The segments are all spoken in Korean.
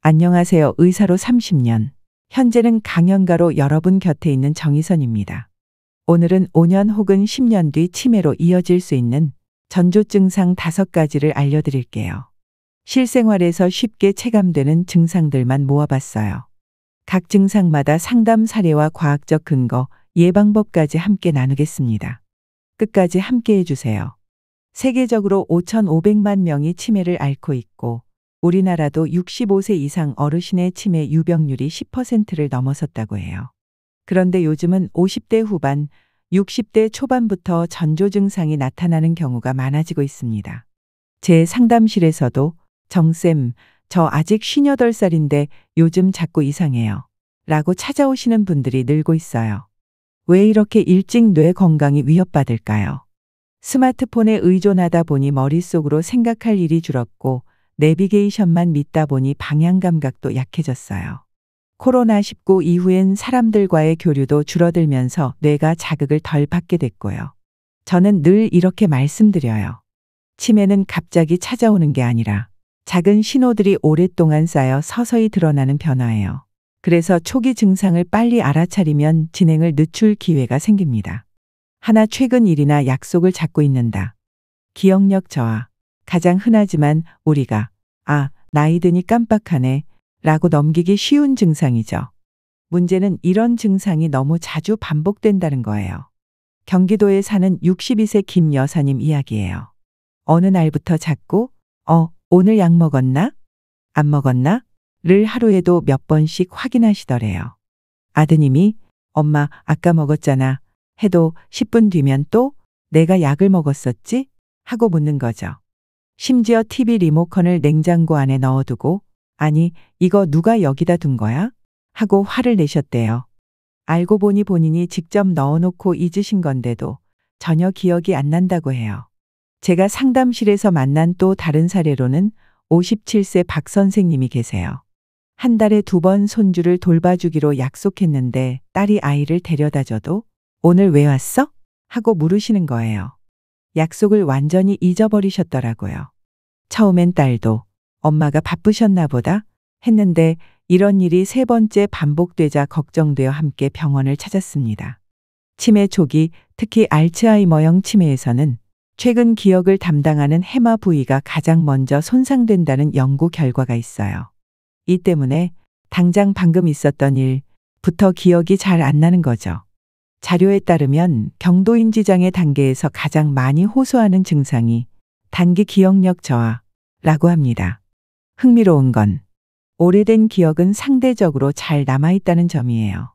안녕하세요. 의사로 30년. 현재는 강연가로 여러분 곁에 있는 정희선입니다. 오늘은 5년 혹은 10년 뒤 치매로 이어질 수 있는 전조 증상 5가지를 알려드릴게요. 실생활에서 쉽게 체감되는 증상들만 모아봤어요. 각 증상마다 상담 사례와 과학적 근거, 예방법까지 함께 나누겠습니다. 끝까지 함께 해주세요. 세계적으로 5,500만 명이 치매를 앓고 있고 우리나라도 65세 이상 어르신의 치매 유병률이 10%를 넘어섰다고 해요. 그런데 요즘은 50대 후반, 60대 초반부터 전조 증상이 나타나는 경우가 많아지고 있습니다. 제 상담실에서도 정쌤, 저 아직 58살인데 요즘 자꾸 이상해요. 라고 찾아오시는 분들이 늘고 있어요. 왜 이렇게 일찍 뇌 건강이 위협받을까요? 스마트폰에 의존하다 보니 머릿속으로 생각할 일이 줄었고 내비게이션만 믿다 보니 방향 감각도 약해졌어요. 코로나19 이후엔 사람들과의 교류도 줄어들면서 뇌가 자극을 덜 받게 됐고요. 저는 늘 이렇게 말씀드려요. 치매는 갑자기 찾아오는 게 아니라 작은 신호들이 오랫동안 쌓여 서서히 드러나는 변화예요. 그래서 초기 증상을 빨리 알아차리면 진행을 늦출 기회가 생깁니다. 하나, 최근 일이나 약속을 잡고 있는다. 기억력 저하. 가장 흔하지만 우리가 나이 드니 깜빡하네 라고 넘기기 쉬운 증상이죠. 문제는 이런 증상이 너무 자주 반복된다는 거예요. 경기도에 사는 62세 김 여사님 이야기예요. 어느 날부터 자꾸 오늘 약 먹었나? 안 먹었나? 를 하루에도 몇 번씩 확인하시더래요. 아드님이 엄마 아까 먹었잖아 해도 10분 뒤면 또 내가 약을 먹었었지? 하고 묻는 거죠. 심지어 TV 리모컨을 냉장고 안에 넣어두고 아니 이거 누가 여기다 둔 거야? 하고 화를 내셨대요. 알고 보니 본인이 직접 넣어놓고 잊으신 건데도 전혀 기억이 안 난다고 해요. 제가 상담실에서 만난 또 다른 사례로는 57세 박 선생님이 계세요. 한 달에 2번 손주를 돌봐주기로 약속했는데 딸이 아이를 데려다줘도 오늘 왜 왔어? 하고 물으시는 거예요. 약속을 완전히 잊어버리셨더라고요. 처음엔 딸도 엄마가 바쁘셨나 보다 했는데 이런 일이 3번째 반복되자 걱정되어 함께 병원을 찾았습니다. 치매 초기, 특히 알츠하이머형 치매에서는 최근 기억을 담당하는 해마 부위가 가장 먼저 손상된다는 연구 결과가 있어요. 이 때문에 당장 방금 있었던 일부터 기억이 잘 안 나는 거죠. 자료에 따르면 경도인지장애 단계에서 가장 많이 호소하는 증상이 단기 기억력 저하라고 합니다. 흥미로운 건 오래된 기억은 상대적으로 잘 남아있다는 점이에요.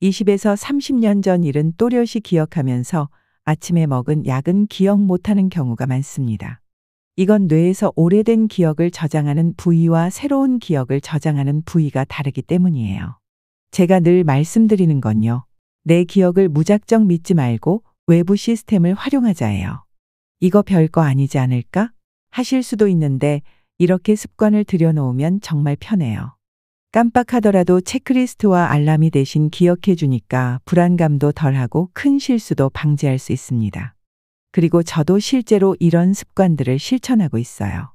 20에서 30년 전 일은 또렷이 기억하면서 아침에 먹은 약은 기억 못하는 경우가 많습니다. 이건 뇌에서 오래된 기억을 저장하는 부위와 새로운 기억을 저장하는 부위가 다르기 때문이에요. 제가 늘 말씀드리는 건요. 내 기억을 무작정 믿지 말고 외부 시스템을 활용하자예요. 이거 별거 아니지 않을까? 하실 수도 있는데 이렇게 습관을 들여놓으면 정말 편해요. 깜빡하더라도 체크리스트와 알람이 대신 기억해 주니까 불안감도 덜하고 큰 실수도 방지할 수 있습니다. 그리고 저도 실제로 이런 습관들을 실천하고 있어요.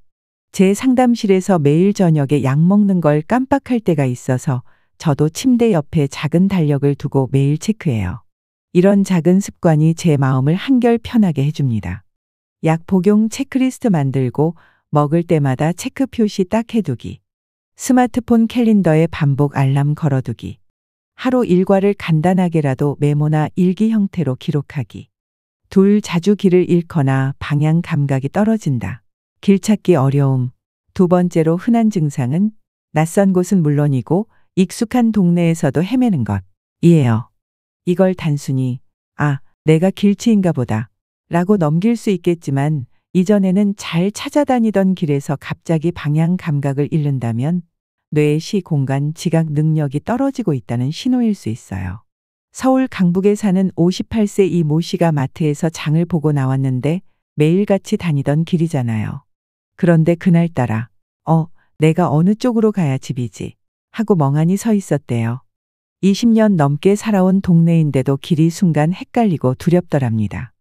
제 상담실에서 매일 저녁에 약 먹는 걸 깜빡할 때가 있어서 저도 침대 옆에 작은 달력을 두고 매일 체크해요. 이런 작은 습관이 제 마음을 한결 편하게 해줍니다. 약 복용 체크리스트 만들고 먹을 때마다 체크 표시 딱 해두기. 스마트폰 캘린더에 반복 알람 걸어두기. 하루 일과를 간단하게라도 메모나 일기 형태로 기록하기. 둘, 자주 길을 잃거나 방향 감각이 떨어진다. 길 찾기 어려움. 2번째로 흔한 증상은 낯선 곳은 물론이고 익숙한 동네에서도 헤매는 것이에요. 이걸 단순히 내가 길치인가 보다 라고 넘길 수 있겠지만 이전에는 잘 찾아다니던 길에서 갑자기 방향 감각을 잃는다면 뇌의 시, 공간, 지각 능력이 떨어지고 있다는 신호일 수 있어요. 서울 강북에 사는 58세 이 모 씨가 마트에서 장을 보고 나왔는데 매일같이 다니던 길이잖아요. 그런데 그날따라 내가 어느 쪽으로 가야 집이지 하고 멍하니 서 있었대요. 20년 넘게 살아온 동네인데도 길이 순간 헷갈리고 두렵더랍니다.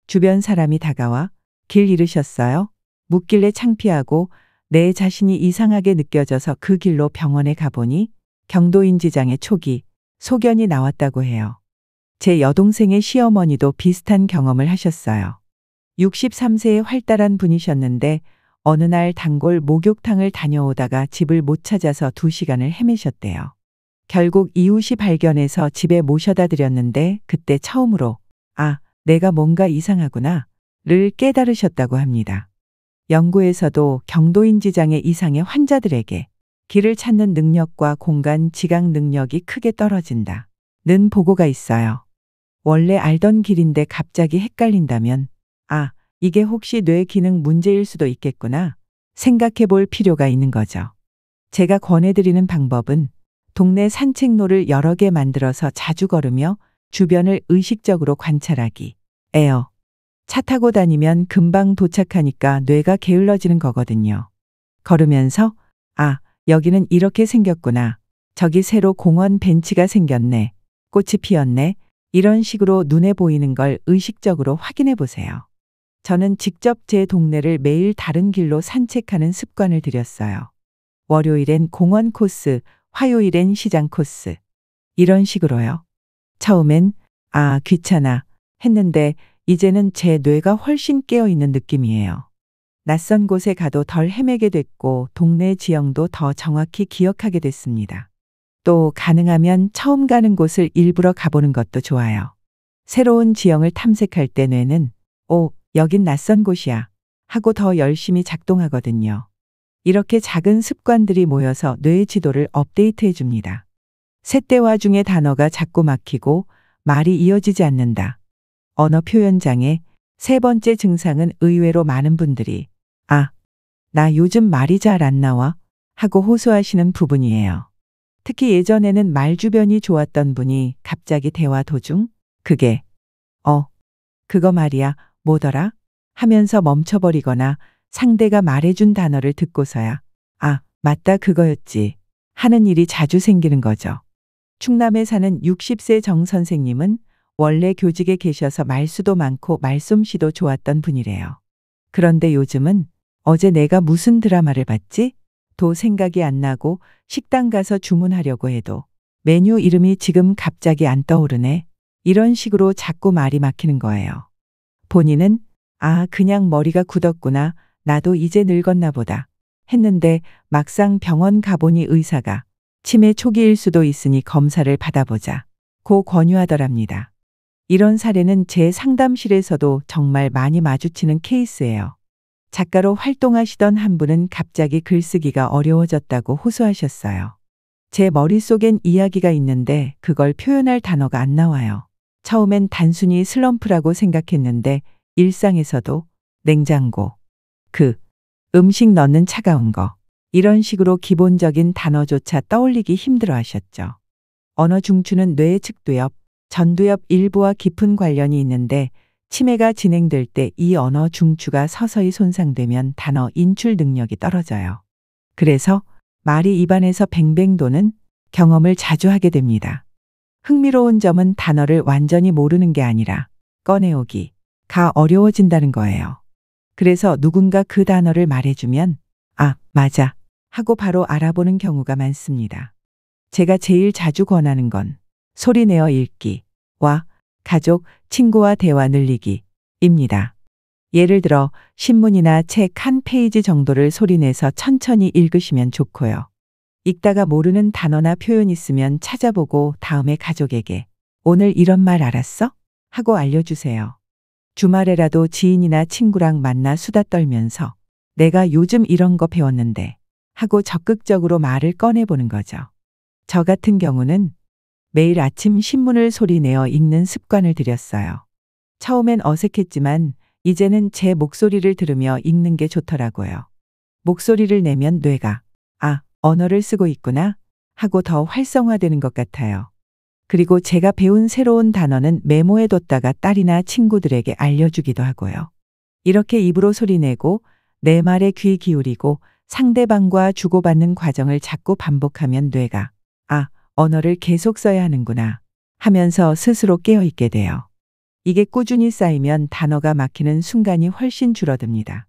주변 사람이 다가와 길 잃으셨어요? 묻길래 창피하고 내 자신이 이상하게 느껴져서 그 길로 병원에 가보니 경도인지장애 초기 소견이 나왔다고 해요. 제 여동생의 시어머니도 비슷한 경험을 하셨어요. 63세의 활달한 분이셨는데 어느 날 단골 목욕탕을 다녀오다가 집을 못 찾아서 2시간을 헤매셨대요. 결국 이웃이 발견해서 집에 모셔다 드렸는데 그때 처음으로 아, 내가 뭔가 이상하구나 를 깨달으셨다고 합니다. 연구에서도 경도인지장애 이상의 환자들에게 길을 찾는 능력과 공간 지각 능력이 크게 떨어진다 는 보고가 있어요. 원래 알던 길인데 갑자기 헷갈린다면 아, 이게 혹시 뇌 기능 문제일 수도 있겠구나 생각해 볼 필요가 있는 거죠. 제가 권해드리는 방법은 동네 산책로를 여러 개 만들어서 자주 걸으며 주변을 의식적으로 관찰하기 예요. 차 타고 다니면 금방 도착하니까 뇌가 게을러지는 거거든요. 걸으면서 아, 여기는 이렇게 생겼구나. 저기 새로 공원 벤치가 생겼네. 꽃이 피었네. 이런 식으로 눈에 보이는 걸 의식적으로 확인해 보세요. 저는 직접 제 동네를 매일 다른 길로 산책하는 습관을 들였어요. 월요일엔 공원 코스, 화요일엔 시장 코스. 이런 식으로요. 처음엔 아, 귀찮아 했는데 이제는 제 뇌가 훨씬 깨어있는 느낌이에요. 낯선 곳에 가도 덜 헤매게 됐고 동네 지형도 더 정확히 기억하게 됐습니다. 또 가능하면 처음 가는 곳을 일부러 가보는 것도 좋아요. 새로운 지형을 탐색할 때 뇌는 오, 여긴 낯선 곳이야 하고 더 열심히 작동하거든요. 이렇게 작은 습관들이 모여서 뇌의 지도를 업데이트해 줍니다. 셋대화 중에 단어가 자꾸 막히고 말이 이어지지 않는다. 언어 표현 장애. 세 번째 증상은 의외로 많은 분들이 아, 나 요즘 말이 잘 안 나와 하고 호소하시는 부분이에요. 특히 예전에는 말 주변이 좋았던 분이 갑자기 대화 도중 그게 그거 말이야 뭐더라 하면서 멈춰버리거나 상대가 말해준 단어를 듣고서야 아, 맞다 그거였지 하는 일이 자주 생기는 거죠. 충남에 사는 60세 정 선생님은 원래 교직에 계셔서 말수도 많고 말솜씨도 좋았던 분이래요. 그런데 요즘은 어제 내가 무슨 드라마를 봤지? 도 생각이 안 나고 식당 가서 주문하려고 해도 메뉴 이름이 지금 갑자기 안 떠오르네. 이런 식으로 자꾸 말이 막히는 거예요. 본인은 아, 그냥 머리가 굳었구나. 나도 이제 늙었나 보다. 했는데 막상 병원 가보니 의사가 치매 초기일 수도 있으니 검사를 받아보자 고 권유하더랍니다. 이런 사례는 제 상담실에서도 정말 많이 마주치는 케이스예요. 작가로 활동하시던 한 분은 갑자기 글쓰기가 어려워졌다고 호소하셨어요. 제 머릿속엔 이야기가 있는데 그걸 표현할 단어가 안 나와요. 처음엔 단순히 슬럼프라고 생각했는데 일상에서도 냉장고, 음식 넣는 차가운 거 이런 식으로 기본적인 단어조차 떠올리기 힘들어 하셨죠. 언어 중추는 뇌의 측두엽, 전두엽 일부와 깊은 관련이 있는데 치매가 진행될 때 이 언어 중추가 서서히 손상되면 단어 인출 능력이 떨어져요. 그래서 말이 입안에서 뱅뱅 도는 경험을 자주 하게 됩니다. 흥미로운 점은 단어를 완전히 모르는 게 아니라 꺼내오기가 어려워진다는 거예요. 그래서 누군가 그 단어를 말해주면 아, 맞아 하고 바로 알아보는 경우가 많습니다. 제가 제일 자주 권하는 건 소리내어 읽기와 가족, 친구와 대화 늘리기입니다. 예를 들어 신문이나 책 한 페이지 정도를 소리내서 천천히 읽으시면 좋고요. 읽다가 모르는 단어나 표현 있으면 찾아보고 다음에 가족에게 오늘 이런 말 알았어? 하고 알려주세요. 주말에라도 지인이나 친구랑 만나 수다 떨면서 내가 요즘 이런 거 배웠는데 하고 적극적으로 말을 꺼내보는 거죠. 저 같은 경우는 매일 아침 신문을 소리내어 읽는 습관을 들였어요. 처음엔 어색했지만 이제는 제 목소리를 들으며 읽는 게 좋더라고요. 목소리를 내면 뇌가 아, 언어를 쓰고 있구나 하고 더 활성화되는 것 같아요. 그리고 제가 배운 새로운 단어는 메모해 뒀다가 딸이나 친구들에게 알려주기도 하고요. 이렇게 입으로 소리내고 내 말에 귀 기울이고 상대방과 주고받는 과정을 자꾸 반복하면 뇌가 아, 언어를 계속 써야 하는구나 하면서 스스로 깨어있게 돼요. 이게 꾸준히 쌓이면 단어가 막히는 순간이 훨씬 줄어듭니다.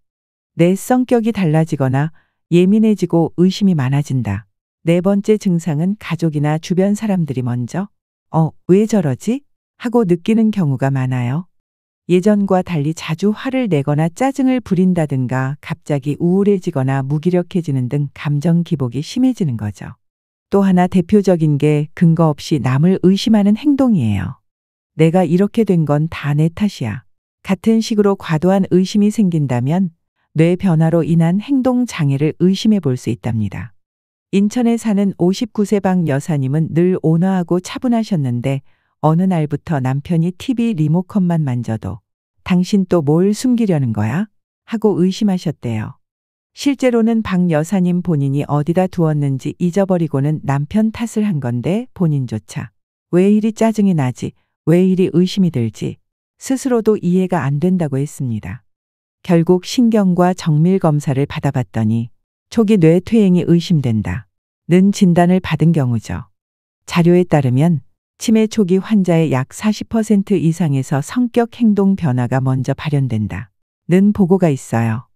내 성격이 달라지거나 예민해지고 의심이 많아진다. 네 번째 증상은 가족이나 주변 사람들이 먼저 왜 저러지? 하고 느끼는 경우가 많아요. 예전과 달리 자주 화를 내거나 짜증을 부린다든가 갑자기 우울해지거나 무기력해지는 등 감정 기복이 심해지는 거죠. 또 하나 대표적인 게 근거 없이 남을 의심하는 행동이에요. 내가 이렇게 된 건 다 내 탓이야. 같은 식으로 과도한 의심이 생긴다면 뇌 변화로 인한 행동 장애를 의심해 볼 수 있답니다. 인천에 사는 59세 박 여사님은 늘 온화하고 차분하셨는데 어느 날부터 남편이 TV 리모컨만 만져도 당신 또 뭘 숨기려는 거야? 하고 의심하셨대요. 실제로는 박 여사님 본인이 어디다 두었는지 잊어버리고는 남편 탓을 한 건데 본인조차 왜 이리 짜증이 나지? 왜 이리 의심이 들지? 스스로도 이해가 안 된다고 했습니다. 결국 신경과 정밀 검사를 받아봤더니 초기 뇌퇴행이 의심된다. 는 진단을 받은 경우죠. 자료에 따르면 치매 초기 환자의 약 40% 이상에서 성격 행동 변화가 먼저 발현된다. 는 보고가 있어요.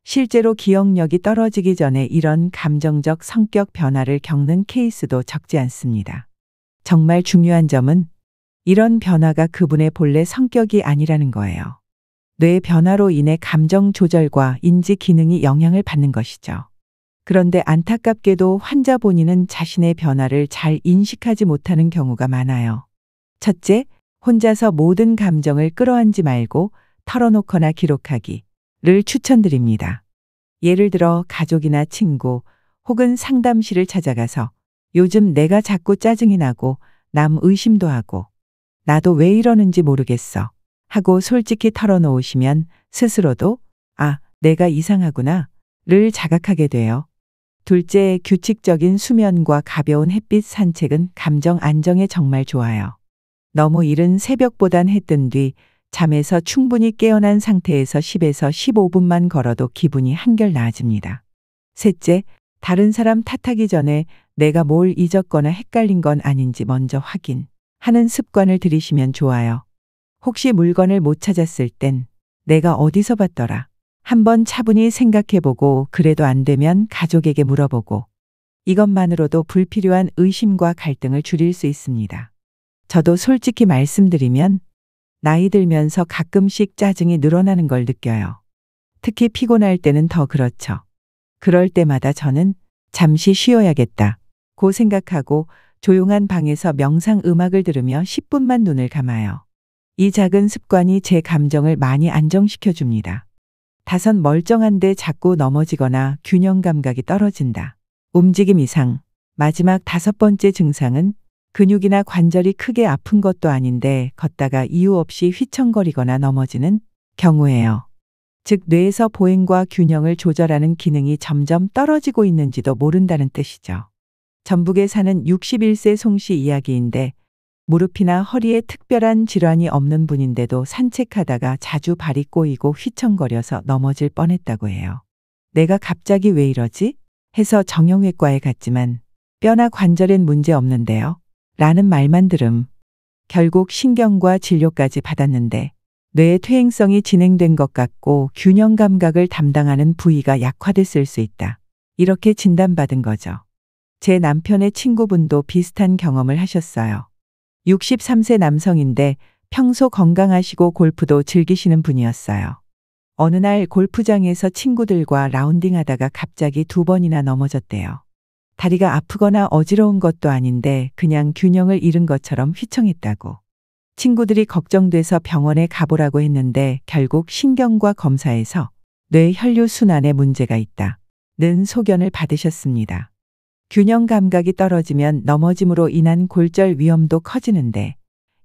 실제로 기억력이 떨어지기 전에 이런 감정적 성격 변화를 겪는 케이스도 적지 않습니다. 정말 중요한 점은 이런 변화가 그분의 본래 성격이 아니라는 거예요. 뇌 변화로 인해 감정 조절과 인지 기능이 영향을 받는 것이죠. 그런데 안타깝게도 환자 본인은 자신의 변화를 잘 인식하지 못하는 경우가 많아요. 첫째, 혼자서 모든 감정을 끌어안지 말고 털어놓거나 기록하기를 추천드립니다. 예를 들어 가족이나 친구 혹은 상담실을 찾아가서 요즘 내가 자꾸 짜증이 나고 남 의심도 하고 나도 왜 이러는지 모르겠어 하고 솔직히 털어놓으시면 스스로도 내가 이상하구나 를 자각하게 돼요. 둘째, 규칙적인 수면과 가벼운 햇빛 산책은 감정 안정에 정말 좋아요. 너무 이른 새벽보단 해 뜬 뒤 잠에서 충분히 깨어난 상태에서 10에서 15분만 걸어도 기분이 한결 나아집니다. 셋째, 다른 사람 탓하기 전에 내가 뭘 잊었거나 헷갈린 건 아닌지 먼저 확인하는 습관을 들이시면 좋아요. 혹시 물건을 못 찾았을 땐 내가 어디서 봤더라? 한번 차분히 생각해보고 그래도 안 되면 가족에게 물어보고 이것만으로도 불필요한 의심과 갈등을 줄일 수 있습니다. 저도 솔직히 말씀드리면 나이 들면서 가끔씩 짜증이 늘어나는 걸 느껴요. 특히 피곤할 때는 더 그렇죠. 그럴 때마다 저는 잠시 쉬어야겠다고 생각하고 조용한 방에서 명상 음악을 들으며 10분만 눈을 감아요. 이 작은 습관이 제 감정을 많이 안정시켜 줍니다. 다섯, 멀쩡한데 자꾸 넘어지거나 균형 감각이 떨어진다. 움직임 이상. 마지막 다섯 번째 증상은 근육이나 관절이 크게 아픈 것도 아닌데 걷다가 이유 없이 휘청거리거나 넘어지는 경우예요. 즉 뇌에서 보행과 균형을 조절하는 기능이 점점 떨어지고 있는지도 모른다는 뜻이죠. 전북에 사는 61세 송씨 이야기인데 무릎이나 허리에 특별한 질환이 없는 분인데도 산책하다가 자주 발이 꼬이고 휘청거려서 넘어질 뻔했다고 해요. 내가 갑자기 왜 이러지? 해서 정형외과에 갔지만 뼈나 관절엔 문제 없는데요. 라는 말만 들음. 결국 신경과 진료까지 받았는데 뇌의 퇴행성이 진행된 것 같고 균형 감각을 담당하는 부위가 약화됐을 수 있다. 이렇게 진단받은 거죠. 제 남편의 친구분도 비슷한 경험을 하셨어요. 63세 남성인데 평소 건강하시고 골프도 즐기시는 분이었어요. 어느 날 골프장에서 친구들과 라운딩하다가 갑자기 2번이나 넘어졌대요. 다리가 아프거나 어지러운 것도 아닌데 그냥 균형을 잃은 것처럼 휘청했다고. 친구들이 걱정돼서 병원에 가보라고 했는데 결국 신경과 검사에서 뇌 혈류 순환에 문제가 있다는 소견을 받으셨습니다. 균형 감각이 떨어지면 넘어짐으로 인한 골절 위험도 커지는데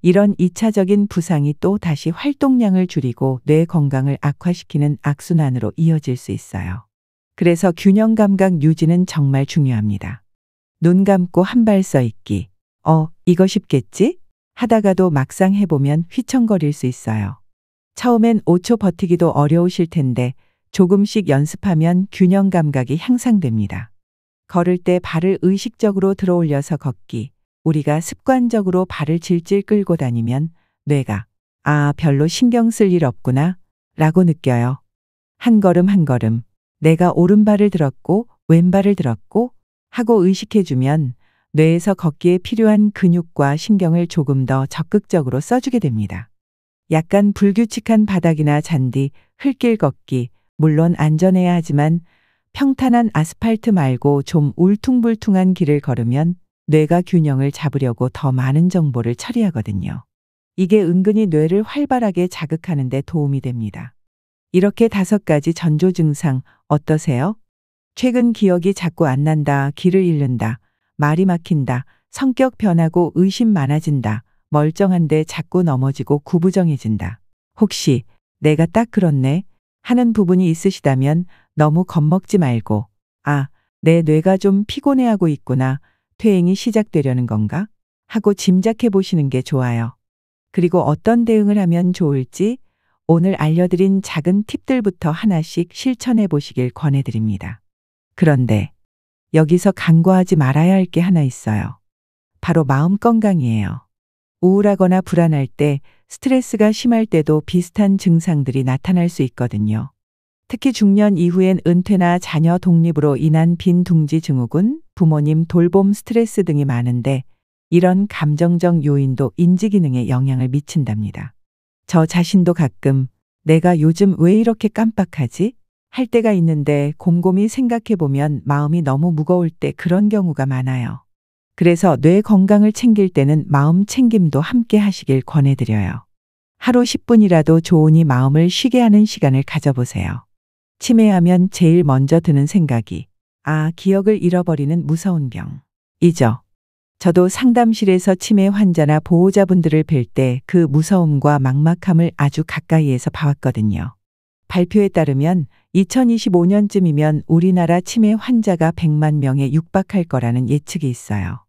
이런 2차적인 부상이 또 다시 활동량을 줄이고 뇌 건강을 악화시키는 악순환으로 이어질 수 있어요. 그래서 균형 감각 유지는 정말 중요합니다. 눈 감고 한 발 서 있기. 이거 쉽겠지? 하다가도 막상 해보면 휘청거릴 수 있어요. 처음엔 5초 버티기도 어려우실 텐데 조금씩 연습하면 균형 감각이 향상됩니다. 걸을 때 발을 의식적으로 들어 올려서 걷기. 우리가 습관적으로 발을 질질 끌고 다니면 뇌가 별로 신경 쓸 일 없구나 라고 느껴요. 한 걸음 한 걸음 내가 오른발을 들었고 왼발을 들었고 하고 의식해주면 뇌에서 걷기에 필요한 근육과 신경을 조금 더 적극적으로 써주게 됩니다. 약간 불규칙한 바닥이나 잔디, 흙길 걷기, 물론 안전해야 하지만 평탄한 아스팔트 말고 좀 울퉁불퉁한 길을 걸으면 뇌가 균형을 잡으려고 더 많은 정보를 처리하거든요. 이게 은근히 뇌를 활발하게 자극하는 데 도움이 됩니다. 이렇게 5가지 전조 증상 어떠세요? 최근 기억이 자꾸 안 난다, 길을 잃는다, 말이 막힌다, 성격 변하고 의심 많아진다, 멀쩡한데 자꾸 넘어지고 구부정해진다. 혹시 내가 딱 그렇네 하는 부분이 있으시다면 너무 겁먹지 말고 내 뇌가 좀 피곤해하고 있구나, 퇴행이 시작되려는 건가? 하고 짐작해 보시는 게 좋아요. 그리고 어떤 대응을 하면 좋을지 오늘 알려드린 작은 팁들부터 하나씩 실천해 보시길 권해드립니다. 그런데 여기서 간과하지 말아야 할 게 하나 있어요. 바로 마음 건강이에요. 우울하거나 불안할 때, 스트레스가 심할 때도 비슷한 증상들이 나타날 수 있거든요. 특히 중년 이후엔 은퇴나 자녀 독립으로 인한 빈둥지 증후군, 부모님 돌봄 스트레스 등이 많은데 이런 감정적 요인도 인지기능에 영향을 미친답니다. 저 자신도 가끔 내가 요즘 왜 이렇게 깜빡하지? 할 때가 있는데 곰곰이 생각해보면 마음이 너무 무거울 때 그런 경우가 많아요. 그래서 뇌 건강을 챙길 때는 마음 챙김도 함께 하시길 권해드려요. 하루 10분이라도 좋으니 마음을 쉬게 하는 시간을 가져보세요. 치매하면 제일 먼저 드는 생각이 기억을 잃어버리는 무서운 병이죠. 저도 상담실에서 치매 환자나 보호자분들을 뵐 때 그 무서움과 막막함을 아주 가까이에서 봐왔거든요. 발표에 따르면 2025년쯤이면 우리나라 치매 환자가 100만 명에 육박할 거라는 예측이 있어요.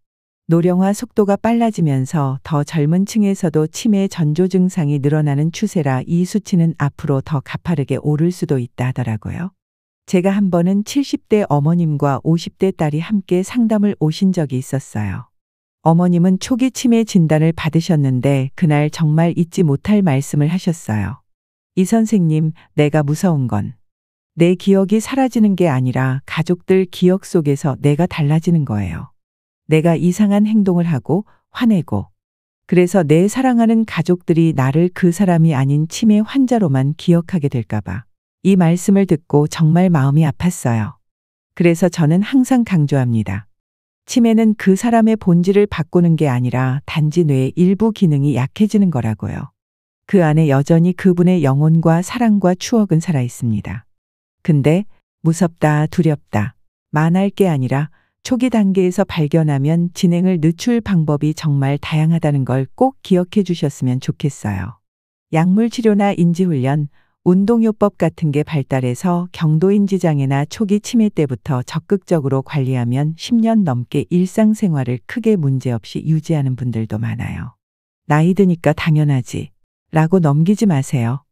노령화 속도가 빨라지면서 더 젊은 층에서도 치매 전조 증상이 늘어나는 추세라 이 수치는 앞으로 더 가파르게 오를 수도 있다 하더라고요. 제가 한 번은 70대 어머님과 50대 딸이 함께 상담을 오신 적이 있었어요. 어머님은 초기 치매 진단을 받으셨는데 그날 정말 잊지 못할 말씀을 하셨어요. 이 선생님, 내가 무서운 건 내 기억이 사라지는 게 아니라 가족들 기억 속에서 내가 달라지는 거예요. 내가 이상한 행동을 하고 화내고 그래서 내 사랑하는 가족들이 나를 그 사람이 아닌 치매 환자로만 기억하게 될까봐. 이 말씀을 듣고 정말 마음이 아팠어요. 그래서 저는 항상 강조합니다. 치매는 그 사람의 본질을 바꾸는 게 아니라 단지 뇌의 일부 기능이 약해지는 거라고요. 그 안에 여전히 그분의 영혼과 사랑과 추억은 살아 있습니다. 근데 무섭다, 두렵다, 만할 게 아니라 초기 단계에서 발견하면 진행을 늦출 방법이 정말 다양하다는 걸 꼭 기억해 주셨으면 좋겠어요. 약물 치료나 인지훈련, 운동요법 같은 게 발달해서 경도인지 장애나 초기 치매 때부터 적극적으로 관리하면 10년 넘게 일상생활을 크게 문제없이 유지하는 분들도 많아요. 나이 드니까 당연하지 라고 넘기지 마세요.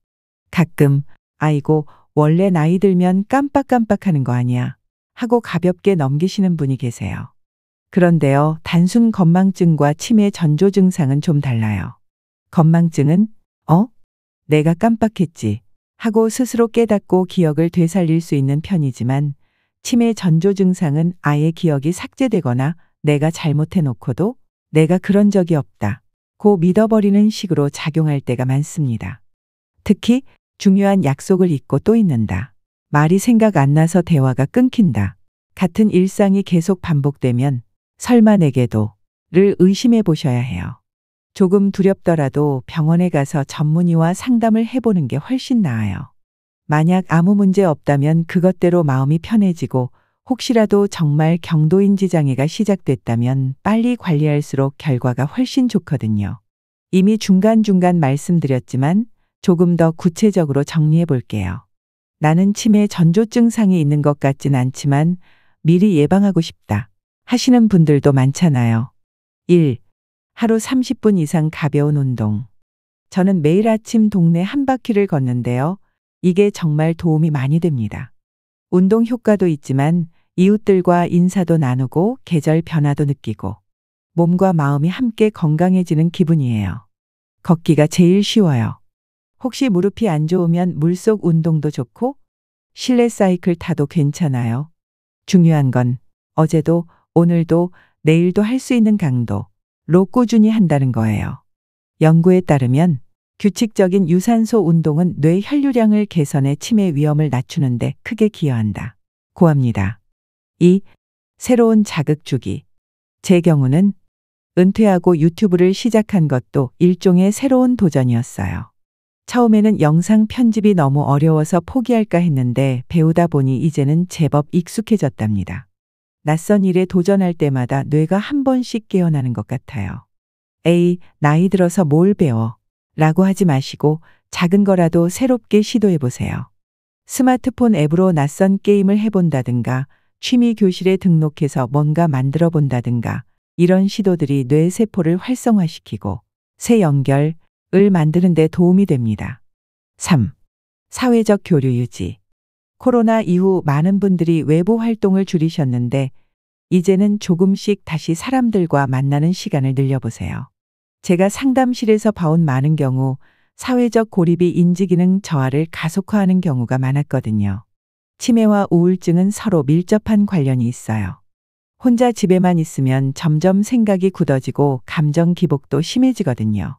가끔 아이고 원래 나이 들면 깜빡깜빡하는 거 아니야 하고 가볍게 넘기시는 분이 계세요. 그런데요, 단순 건망증과 치매 전조 증상은 좀 달라요. 건망증은 내가 깜빡했지 하고 스스로 깨닫고 기억을 되살릴 수 있는 편이지만 치매 전조 증상은 아예 기억이 삭제되거나 내가 잘못해놓고도 내가 그런 적이 없다 고 믿어버리는 식으로 작용할 때가 많습니다. 특히 중요한 약속을 잊고 또 잊는다. 말이 생각 안 나서 대화가 끊긴다. 같은 일상이 계속 반복되면 설마 내게도?를 의심해 보셔야 해요. 조금 두렵더라도 병원에 가서 전문의와 상담을 해보는 게 훨씬 나아요. 만약 아무 문제 없다면 그것대로 마음이 편해지고 혹시라도 정말 경도인지 장애가 시작됐다면 빨리 관리할수록 결과가 훨씬 좋거든요. 이미 중간중간 말씀드렸지만 조금 더 구체적으로 정리해 볼게요. 나는 치매 전조 증상이 있는 것 같진 않지만 미리 예방하고 싶다 하시는 분들도 많잖아요. 1. 하루 30분 이상 가벼운 운동. 저는 매일 아침 동네 한 바퀴를 걷는데요. 이게 정말 도움이 많이 됩니다. 운동 효과도 있지만 이웃들과 인사도 나누고 계절 변화도 느끼고 몸과 마음이 함께 건강해지는 기분이에요. 걷기가 제일 쉬워요. 혹시 무릎이 안 좋으면 물속 운동도 좋고 실내 사이클 타도 괜찮아요. 중요한 건 어제도 오늘도 내일도 할 수 있는 강도로 꾸준히 한다는 거예요. 연구에 따르면 규칙적인 유산소 운동은 뇌 혈류량을 개선해 치매 위험을 낮추는데 크게 기여한다. 고합니다. 2. 새로운 자극 주기. 제 경우는 은퇴하고 유튜브를 시작한 것도 일종의 새로운 도전이었어요. 처음에는 영상 편집이 너무 어려워서 포기할까 했는데 배우다 보니 이제는 제법 익숙해졌답니다. 낯선 일에 도전할 때마다 뇌가 한 번씩 깨어나는 것 같아요. 에이, 나이 들어서 뭘 배워? 라고 하지 마시고 작은 거라도 새롭게 시도해 보세요. 스마트폰 앱으로 낯선 게임을 해본다든가 취미 교실에 등록해서 뭔가 만들어 본다든가 이런 시도들이 뇌 세포를 활성화시키고 새 연결을 만드는 데 도움이 됩니다. 3. 사회적 교류 유지. 코로나 이후 많은 분들이 외부 활동을 줄이셨는데 이제는 조금씩 다시 사람들과 만나는 시간을 늘려보세요. 제가 상담실에서 봐온 많은 경우 사회적 고립이 인지기능 저하를 가속화하는 경우가 많았거든요. 치매와 우울증은 서로 밀접한 관련이 있어요. 혼자 집에만 있으면 점점 생각이 굳어지고 감정 기복도 심해지거든요.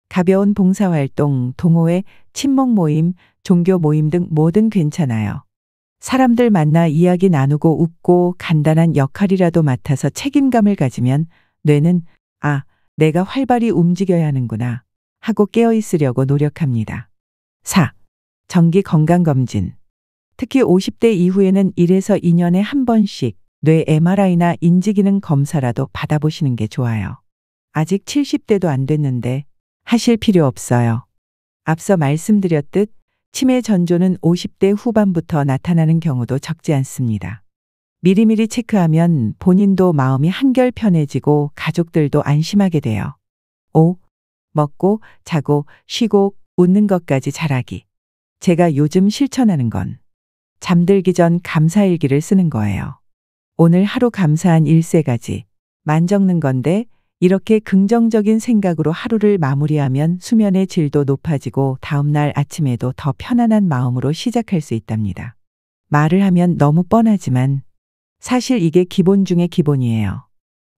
가벼운 봉사활동, 동호회, 친목 모임, 종교 모임 등 뭐든 괜찮아요. 사람들 만나 이야기 나누고 웃고 간단한 역할이라도 맡아서 책임감을 가지면 뇌는 내가 활발히 움직여야 하는구나 하고 깨어있으려고 노력합니다. 4. 정기 건강검진. 특히 50대 이후에는 1에서 2년에 한 번씩 뇌 MRI나 인지기능 검사라도 받아보시는 게 좋아요. 아직 70대도 안 됐는데 하실 필요 없어요. 앞서 말씀드렸듯 치매 전조는 50대 후반부터 나타나는 경우도 적지 않습니다. 미리미리 체크하면 본인도 마음이 한결 편해지고 가족들도 안심하게 돼요. 5. 먹고, 자고, 쉬고, 웃는 것까지 잘하기. 제가 요즘 실천하는 건 잠들기 전 감사일기를 쓰는 거예요. 오늘 하루 감사한 일세가지 만 적는 건데 이렇게 긍정적인 생각으로 하루를 마무리하면 수면의 질도 높아지고 다음날 아침에도 더 편안한 마음으로 시작할 수 있답니다. 말을 하면 너무 뻔하지만 사실 이게 기본 중의 기본이에요.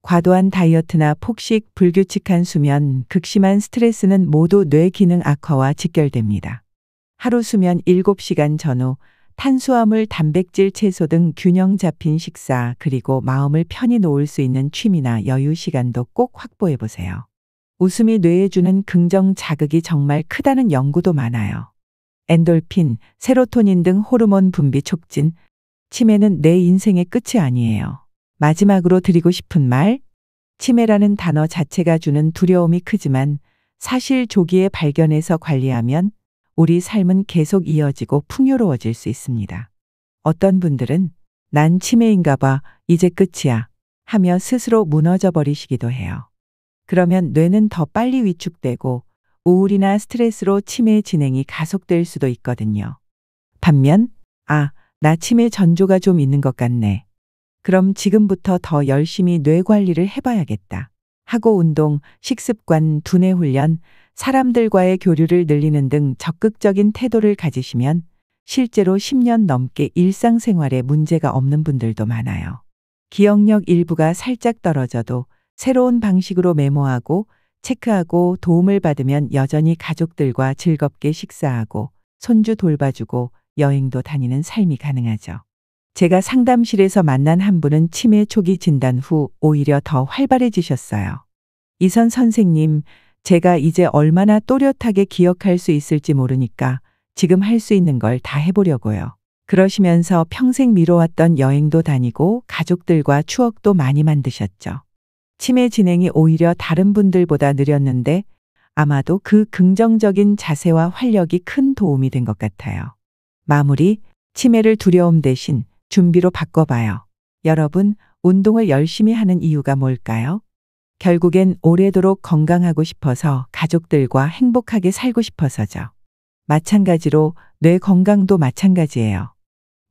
과도한 다이어트나 폭식, 불규칙한 수면, 극심한 스트레스는 모두 뇌 기능 악화와 직결됩니다. 하루 수면 7시간 전후 탄수화물, 단백질, 채소 등 균형 잡힌 식사 그리고 마음을 편히 놓을 수 있는 취미나 여유 시간도 꼭 확보해 보세요. 웃음이 뇌에 주는 긍정 자극이 정말 크다는 연구도 많아요. 엔돌핀, 세로토닌 등 호르몬 분비 촉진. 치매는 내 인생의 끝이 아니에요. 마지막으로 드리고 싶은 말, 치매라는 단어 자체가 주는 두려움이 크지만 사실 조기에 발견해서 관리하면 우리 삶은 계속 이어지고 풍요로워질 수 있습니다. 어떤 분들은 난 치매인가 봐, 이제 끝이야 하며 스스로 무너져 버리시기도 해요. 그러면 뇌는 더 빨리 위축되고 우울이나 스트레스로 치매 진행이 가속될 수도 있거든요. 반면 나 치매 전조가 좀 있는 것 같네. 그럼 지금부터 더 열심히 뇌 관리를 해봐야겠다 하고 운동, 식습관, 두뇌 훈련, 사람들과의 교류를 늘리는 등 적극적인 태도를 가지시면 실제로 10년 넘게 일상생활에 문제가 없는 분들도 많아요. 기억력 일부가 살짝 떨어져도 새로운 방식으로 메모하고 체크하고 도움을 받으면 여전히 가족들과 즐겁게 식사하고 손주 돌봐주고 여행도 다니는 삶이 가능하죠. 제가 상담실에서 만난 한 분은 치매 초기 진단 후 오히려 더 활발해지셨어요. 이선 선생님, 제가 이제 얼마나 또렷하게 기억할 수 있을지 모르니까 지금 할 수 있는 걸 다 해보려고요. 그러시면서 평생 미뤄왔던 여행도 다니고 가족들과 추억도 많이 만드셨죠. 치매 진행이 오히려 다른 분들보다 느렸는데 아마도 그 긍정적인 자세와 활력이 큰 도움이 된 것 같아요. 마무리, 치매를 두려움 대신 준비로 바꿔봐요. 여러분, 운동을 열심히 하는 이유가 뭘까요? 결국엔 오래도록 건강하고 싶어서 가족들과 행복하게 살고 싶어서죠. 마찬가지로 뇌 건강도 마찬가지예요.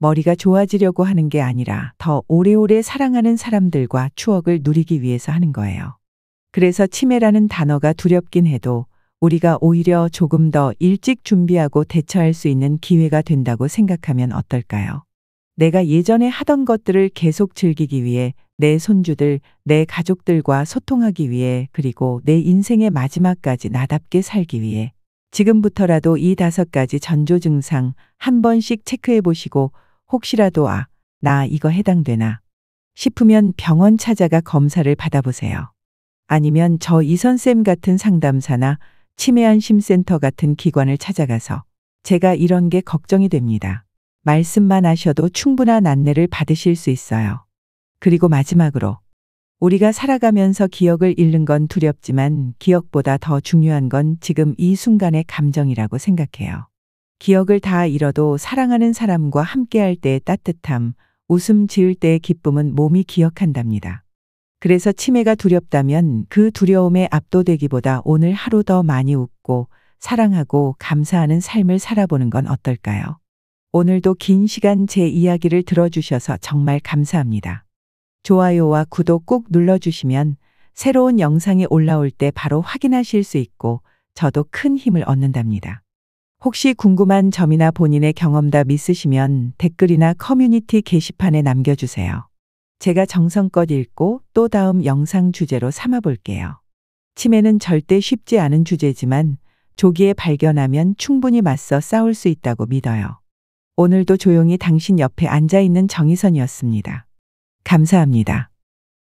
머리가 좋아지려고 하는 게 아니라 더 오래오래 사랑하는 사람들과 추억을 누리기 위해서 하는 거예요. 그래서 치매라는 단어가 두렵긴 해도 우리가 오히려 조금 더 일찍 준비하고 대처할 수 있는 기회가 된다고 생각하면 어떨까요? 내가 예전에 하던 것들을 계속 즐기기 위해 내 손주들, 내 가족들과 소통하기 위해 그리고 내 인생의 마지막까지 나답게 살기 위해 지금부터라도 이 5가지 전조 증상 한 번씩 체크해 보시고 혹시라도 나 이거 해당되나 싶으면 병원 찾아가 검사를 받아보세요. 아니면 저 이선쌤 같은 상담사나 치매안심센터 같은 기관을 찾아가서 제가 이런 게 걱정이 됩니다. 말씀만 하셔도 충분한 안내를 받으실 수 있어요. 그리고 마지막으로 우리가 살아가면서 기억을 잃는 건 두렵지만 기억보다 더 중요한 건 지금 이 순간의 감정이라고 생각해요. 기억을 다 잃어도 사랑하는 사람과 함께할 때의 따뜻함, 웃음 지을 때의 기쁨은 몸이 기억한답니다. 그래서 치매가 두렵다면 그 두려움에 압도되기보다 오늘 하루 더 많이 웃고 사랑하고 감사하는 삶을 살아보는 건 어떨까요? 오늘도 긴 시간 제 이야기를 들어주셔서 정말 감사합니다. 좋아요와 구독 꼭 눌러주시면 새로운 영상이 올라올 때 바로 확인하실 수 있고 저도 큰 힘을 얻는답니다. 혹시 궁금한 점이나 본인의 경험담 있으시면 댓글이나 커뮤니티 게시판에 남겨주세요. 제가 정성껏 읽고 또 다음 영상 주제로 삼아 볼게요. 치매는 절대 쉽지 않은 주제지만 조기에 발견하면 충분히 맞서 싸울 수 있다고 믿어요. 오늘도 조용히 당신 옆에 앉아 있는 정희선이었습니다. 감사합니다.